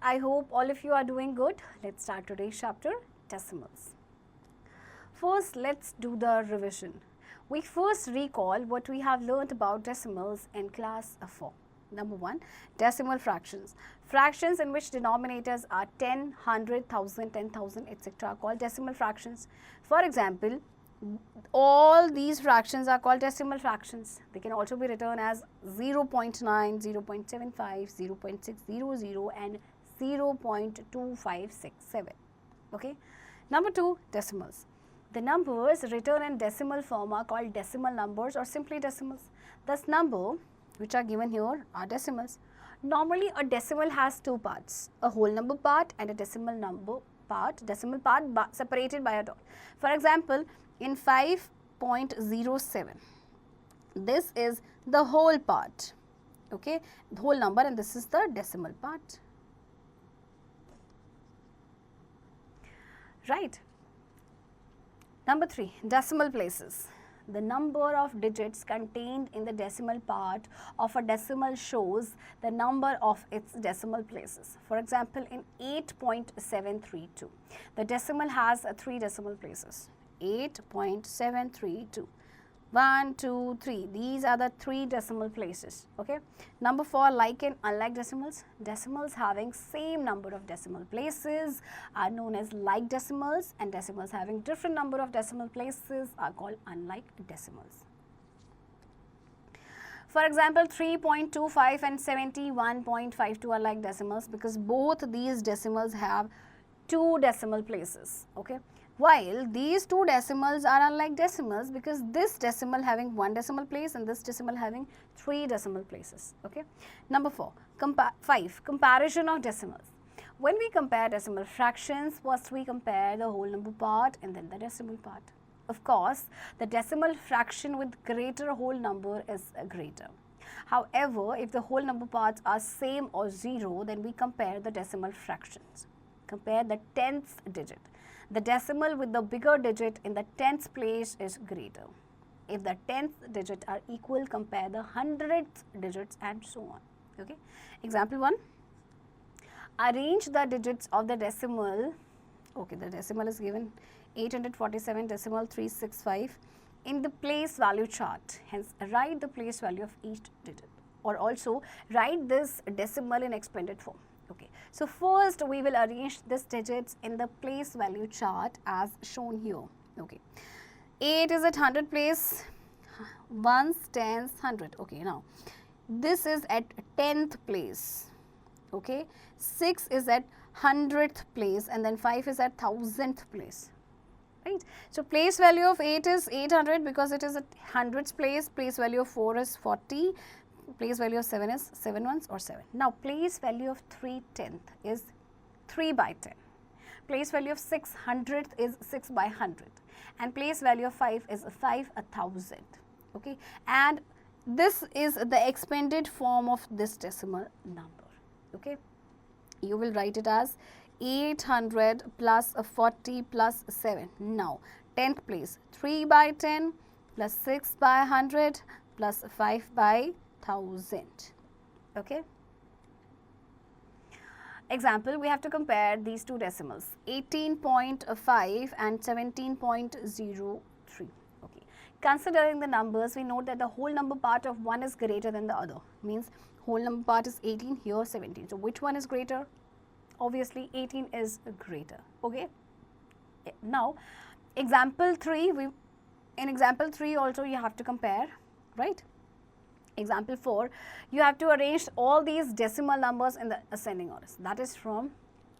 I hope all of you are doing good. Let's start today's chapter, decimals. First, let's do the revision. We first recall what we have learned about decimals in class 4. Number 1, decimal fractions. Fractions in which denominators are 10, 100, 1000, 10,000, etc. are called decimal fractions. For example, all these fractions are called decimal fractions. They can also be written as 0.9, 0.75, 0.600 and 0.2567. Okay. Number 2, decimals. The numbers written in decimal form are called decimal numbers or simply decimals. Thus, number which are given here are decimals. Normally, a decimal has two parts, a whole number part and a decimal number part, separated by a dot. For example, in 5.07, this is the whole part, okay, the whole number, and this is the decimal part, right. Number 3, decimal places. The number of digits contained in the decimal part of a decimal shows the number of its decimal places. For example, in 8.732, the decimal has 3 decimal places. 8.732. 1, 2, 3. These are the 3 decimal places. Okay. Number 4, like and unlike decimals. Decimals having same number of decimal places are known as like decimals, and decimals having different number of decimal places are called unlike decimals. For example, 3.25 and 71.52 are like decimals because both these decimals have 2 decimal places. Okay. While these 2 decimals are unlike decimals because this decimal having 1 decimal place and this decimal having 3 decimal places. Okay. Number 4, 5, comparison of decimals. When we compare decimal fractions, first we compare the whole number part and then the decimal part. Of course, the decimal fraction with greater whole number is greater. However, if the whole number parts are same or 0, then we compare the decimal fractions. Compare the 10th digit. The decimal with the bigger digit in the 10th place is greater. If the 10th digit are equal, compare the 100th digits and so on. Okay. Example 1. Arrange the digits of the decimal. Okay, the decimal is given 847.365 in the place value chart. Hence, write the place value of each digit, or also write this decimal in expanded form. Okay. So, first we will arrange these digits in the place value chart as shown here. Okay. 8 is at 100 place, 1s, 10s, 100. Okay. Now, this is at 10th place. Okay. 6 is at 100th place and then 5 is at 1000th place. Right. So, place value of 8 is 800 because it is at 100th place. Place value of 4 is 40. Place value of 7 is 7 ones or 7. Now, place value of 3/10th is 3 by 10. Place value of 600th is 6 by 100. And place value of 5 is 5/1000. Okay. And this is the expanded form of this decimal number. Okay. You will write it as 800 plus 40 plus 7. Now, 10th place 3 by 10 plus 6 by 100 plus 5 by 1000. Okay. Example, we have to compare these 2 decimals, 18.5 and 17.03. Okay. Considering the numbers, we note that the whole number part of one is greater than the other. Means whole number part is 18, here 17. So, which one is greater? Obviously, 18 is greater. Okay. Now, example 3, in example 3 also you have to compare, right? Example 4, you have to arrange all these decimal numbers in the ascending order. That is from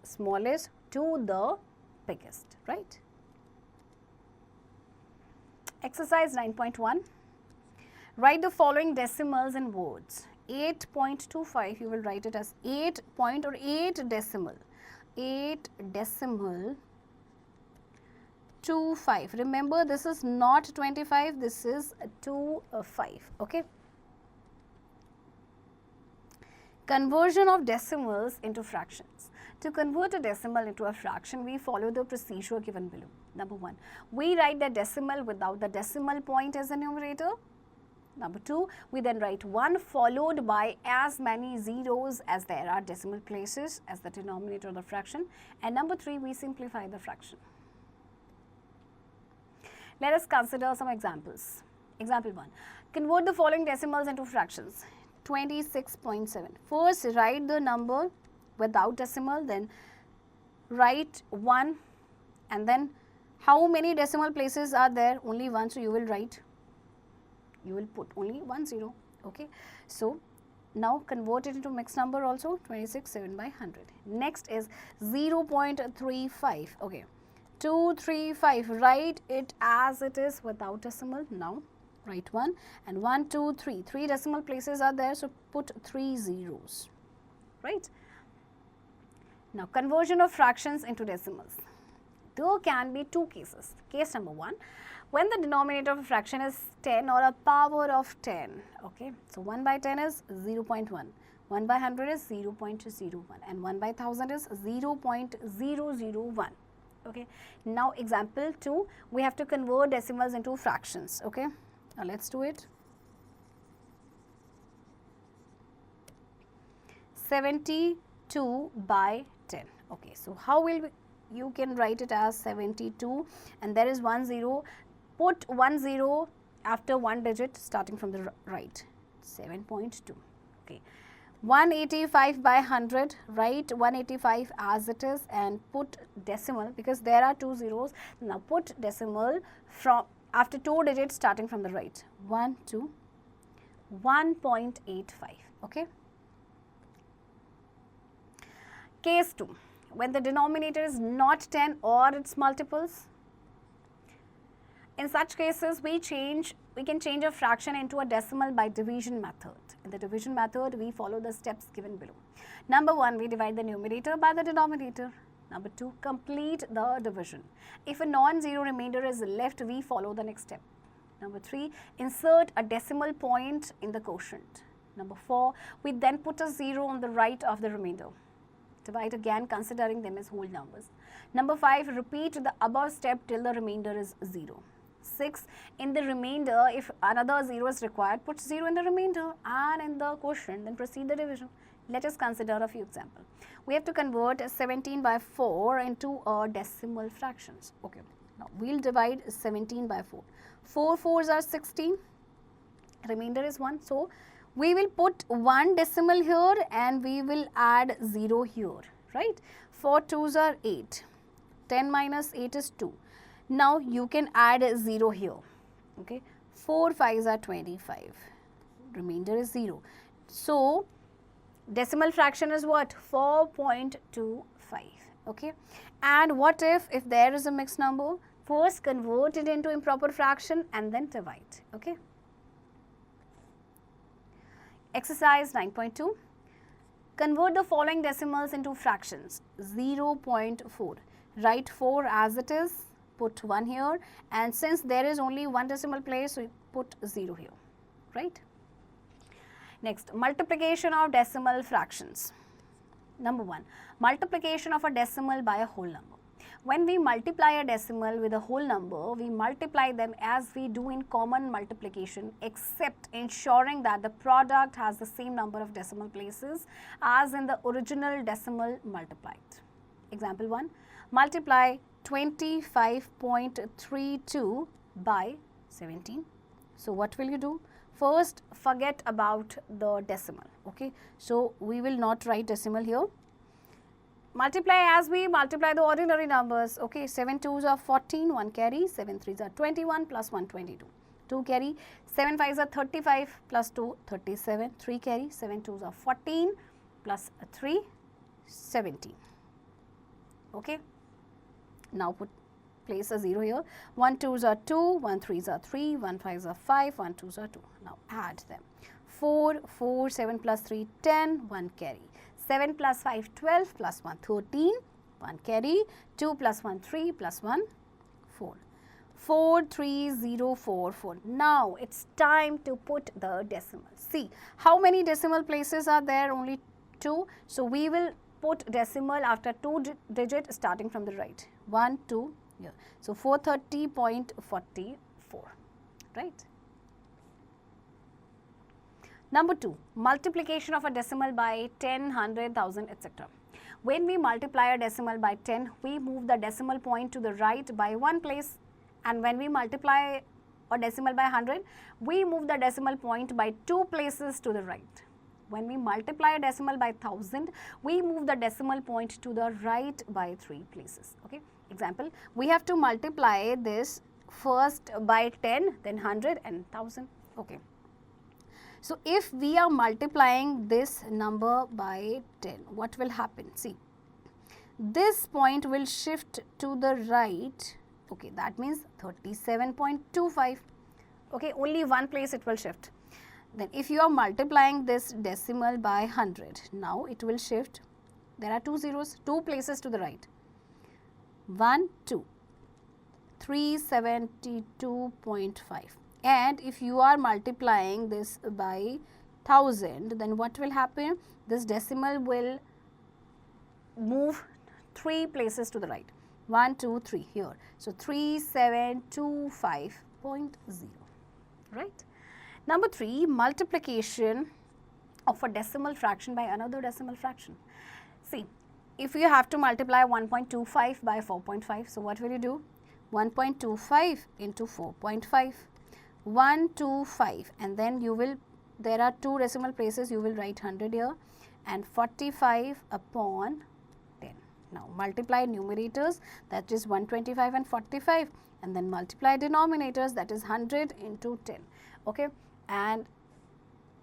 smallest to the biggest, right? Exercise 9.1. Write the following decimals in words. 8.25, you will write it as 8 point or 8 decimal. 8 decimal 25. Remember, this is not 25, this is 25. Okay. Conversion of decimals into fractions. To convert a decimal into a fraction, we follow the procedure given below. Number 1, we write the decimal without the decimal point as a numerator. Number 2, we then write 1 followed by as many zeros as there are decimal places as the denominator of the fraction. And number 3, we simplify the fraction. Let us consider some examples. Example 1. Convert the following decimals into fractions. 26.7. First, write the number without decimal, then write 1, and then how many decimal places are there? Only 1, so you will put only 1 0. Okay. So now convert it into mixed number also, 26.7 by 100. Next is 0.35. Okay. 235, write it as it is without decimal. Now write 1 and 1, 2, 3. 3 decimal places are there, so put 3 zeros. Right. Now conversion of fractions into decimals. There can be 2 cases. Case number 1, when the denominator of a fraction is 10 or a power of 10. Okay. So 1 by 10 is 0.1. 1 by 100 is 0.01 and 1 by 1000 is 0.001. Okay. Now example 2, we have to convert decimals into fractions. Okay. Now let's do it. 72 by 10. Okay. So how will you can write it as 72 and there is 1 0. Put 1 0 after one digit starting from the right. 7.2. Okay. 185 by 100, write 185 as it is and put decimal because there are 2 zeros. Now put decimal from after 2 digits starting from the right. 1 to 1.85. Okay. Case 2, when the denominator is not 10 or its multiples. In such cases, we can change a fraction into a decimal by division method. In the division method, we follow the steps given below. Number 1, we divide the numerator by the denominator. Number 2, complete the division. If a non-zero remainder is left, we follow the next step. Number 3, insert a decimal point in the quotient. Number 4, we then put a 0 on the right of the remainder. Divide again considering them as whole numbers. Number 5, repeat the above step till the remainder is 0. 6, in the remainder, if another 0 is required, put 0 in the remainder and in the quotient, then proceed the division. Let us consider a few examples. We have to convert 17 by 4 into decimal fractions. Okay. Now, we will divide 17 by 4. 4 4s are 16. Remainder is 1. So, we will put 1 decimal here and we will add 0 here. Right. 4 2s are 8. 10 minus 8 is 2. Now, you can add 0 here. Okay. 4 5s are 25. Remainder is 0. So, decimal fraction is what? 4.25. Okay. And what if there is a mixed number? First convert it into improper fraction and then divide. Okay. Exercise 9.2. Convert the following decimals into fractions. 0.4. Write 4 as it is. Put 1 here. And since there is only 1 decimal place, we put 0 here. Right. Next, multiplication of decimal fractions. Number 1, multiplication of a decimal by a whole number. When we multiply a decimal with a whole number, we multiply them as we do in common multiplication, except ensuring that the product has the same number of decimal places as in the original decimal multiplied. Example 1, multiply 25.32 by 17. So, what will you do? First, forget about the decimal. Okay. So, we will not write decimal here. Multiply as we multiply the ordinary numbers. Okay. 7 2s are 14, 1 carry. 7 3s are 21 plus 1 22. 2 carry. 7 5s are 35 plus 2 37. 3 carry. 7 2s are 14 plus 3 17. Okay. Now place a 0 here. 1 2s are 2, 1 3s are 3, 1 5s are 5, 1 2s are 2. Now add them. 4, 4, 7 plus 3, 10, 1 carry. 7 plus 5, 12 plus 1, 13, 1 carry. 2 plus 1, 3 plus 1, 4. 4, 3, 0, 4, 4. Now it's time to put the decimal. See, how many decimal places are there? Only 2. So we will put decimal after 2 digit starting from the right. 1, 2, here. So 430.44, right? Number 2, multiplication of a decimal by 10, 100, 1000, etc. When we multiply a decimal by 10, we move the decimal point to the right by one place, and when we multiply a decimal by 100, we move the decimal point by two places to the right. When we multiply a decimal by 1000, we move the decimal point to the right by three places. Okay. Example, we have to multiply this first by 10, then 100 and 1000. Okay. So, if we are multiplying this number by 10, what will happen? See, this point will shift to the right. Okay, that means 37.25. Okay, only one place it will shift. Then if you are multiplying this decimal by 100, now it will shift. There are two zeros, two places to the right. 1, 2, 372.5. And if you are multiplying this by 1000, then what will happen? This decimal will move three places to the right. 1, 2, 3 here. So 3725.0. Right. Number 3, multiplication of a decimal fraction by another decimal fraction. See, if you have to multiply 1.25 by 4.5, so what will you do? 1.25 into 4.5. 125, and then you will, there are two decimal places, you will write 100 here, and 45 upon 10. Now multiply numerators, that is 125 and 45, and then multiply denominators, that is 100 into 10. Okay, and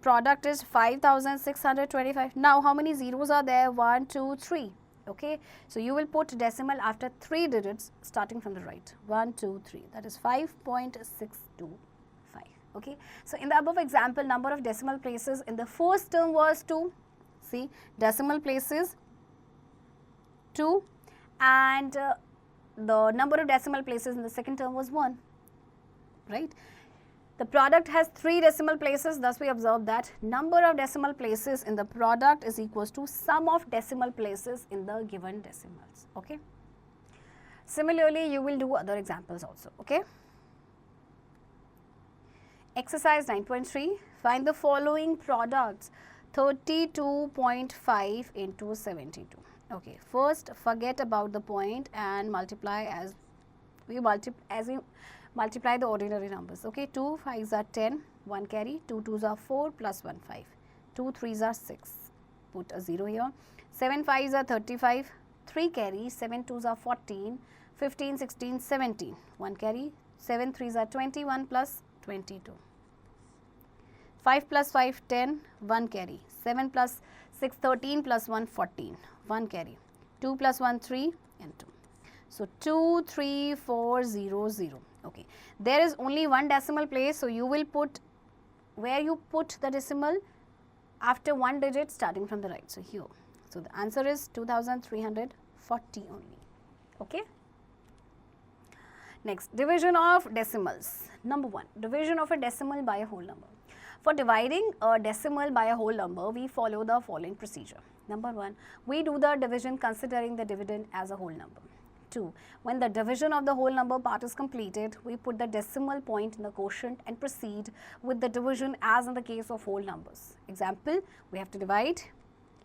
product is 5625. Now how many zeros are there? 1, 2, 3. Okay, so you will put decimal after 3 digits starting from the right. 1, 2, 3, that is 5.625. Okay, so in the above example, number of decimal places in the first term was 2. See, decimal places 2, and the number of decimal places in the second term was 1. Right. The product has 3 decimal places, thus we observe that number of decimal places in the product is equals to sum of decimal places in the given decimals. Okay. Similarly, you will do other examples also. Okay. Exercise 9.3, find the following products 32.5 into 72. Okay, first forget about the point and multiply as we multiply the ordinary numbers. Okay, 2 5s are 10, 1 carry, 2 2s are 4 plus 1 5, 2 3s are 6, put a 0 here, 7 5s are 35, 3 carry, 7 2s are 14, 15 16 17, 1 carry, 7 3s are 21 plus 22. 5 plus 5, 10, 1 carry. 7 plus 6, 13 plus 1, 14, 1 carry. 2 plus 1, 3 and 2. So 2, 3, 4, 0, 0. Okay. There is only one decimal place, so you will put where you put the decimal after one digit starting from the right. So here. So the answer is 2340 only. Okay. Next, division of decimals. Number 1, division of a decimal by a whole number. For dividing a decimal by a whole number, we follow the following procedure. Number 1, we do the division considering the dividend as a whole number. 2, when the division of the whole number part is completed, we put the decimal point in the quotient and proceed with the division as in the case of whole numbers. Example, we have to divide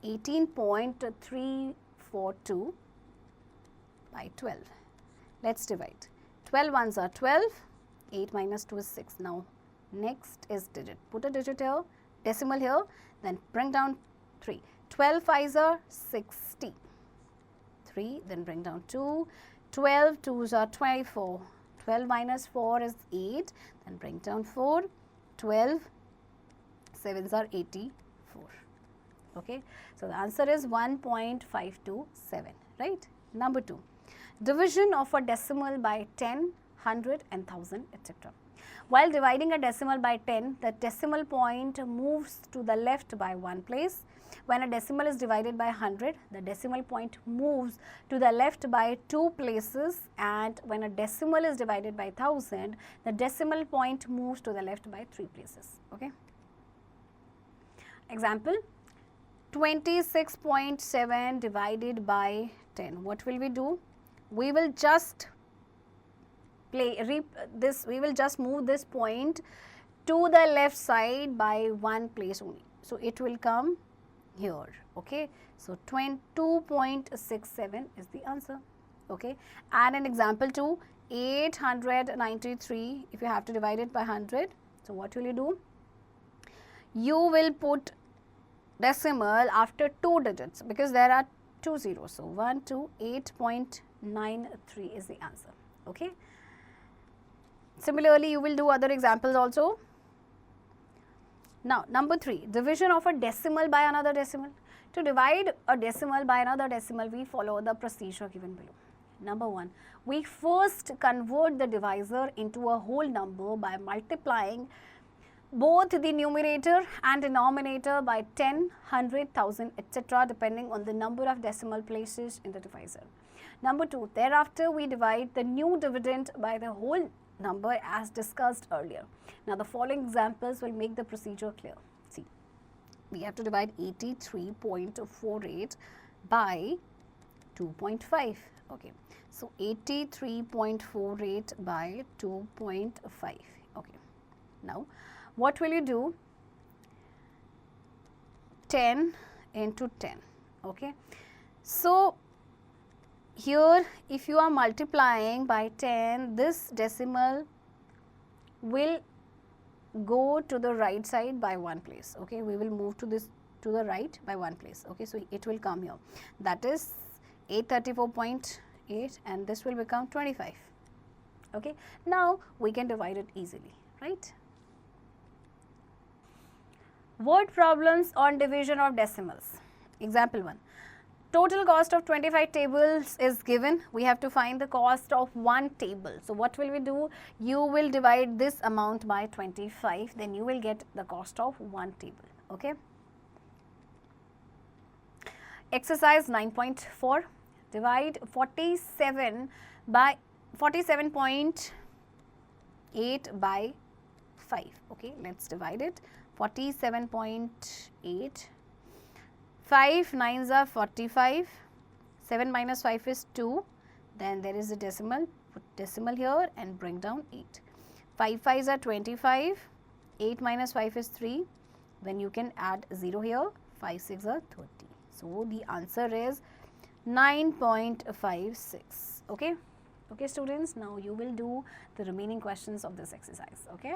18.342 by 12. Let's divide. 12 ones are 12, 8 minus 2 is 6. Now, next is digit. Put a digit here, decimal here, then bring down 3. 12 5s are 60. 3, then bring down 2. 12 2s are 24. 12 minus 4 is 8, then bring down 4. 12 7s are 84. Okay. So, the answer is 1.527, right. Number 2, division of a decimal by 10, 100 and 1000, etc. While dividing a decimal by 10, the decimal point moves to the left by one place. When a decimal is divided by 100, the decimal point moves to the left by 2 places, and when a decimal is divided by 1000, the decimal point moves to the left by 3 places. Okay. Example, 26.7 divided by 10. What will we do? We will just move this point to the left side by one place only. So it will come here. Okay. So 2.67 is the answer. Okay. And in example 2, 893, if you have to divide it by 100, so what will you do? You will put decimal after 2 digits because there are 2 zeros. So 128.93 is the answer. Okay. Similarly, you will do other examples also. Now, number 3, division of a decimal by another decimal. To divide a decimal by another decimal, we follow the procedure given below. Number 1, we first convert the divisor into a whole number by multiplying both the numerator and denominator by 10, 100, 1000, etc. depending on the number of decimal places in the divisor. Number 2, thereafter we divide the new dividend by the whole number as discussed earlier. Now, the following examples will make the procedure clear. See, we have to divide 83.48 by 2.5. Okay. So, 83.48 by 2.5. Okay. Now, what will you do? 10 into 10. Okay. So, here if you are multiplying by 10, this decimal will go to the right side by one place. Okay. We will move to this to the right by one place. Okay. So, it will come here, that is 834.8 and this will become 25. Okay. Now, we can divide it easily, right? Word problems on division of decimals. Example 1. Total cost of 25 tables is given. We have to find the cost of one table. So, what will we do? You will divide this amount by 25, then you will get the cost of one table. Okay. Exercise 9.4. Divide 47 by 47.8 by 5. Okay, let's divide it. 47.8. 5 9s are 45. 7 minus 5 is 2. Then there is a decimal. Put decimal here and bring down 8. 5 5s are 25. 8 minus 5 is 3. Then you can add 0 here. 5 6 are 30. So, the answer is 9.56. Okay. Okay, students. Now, you will do the remaining questions of this exercise. Okay.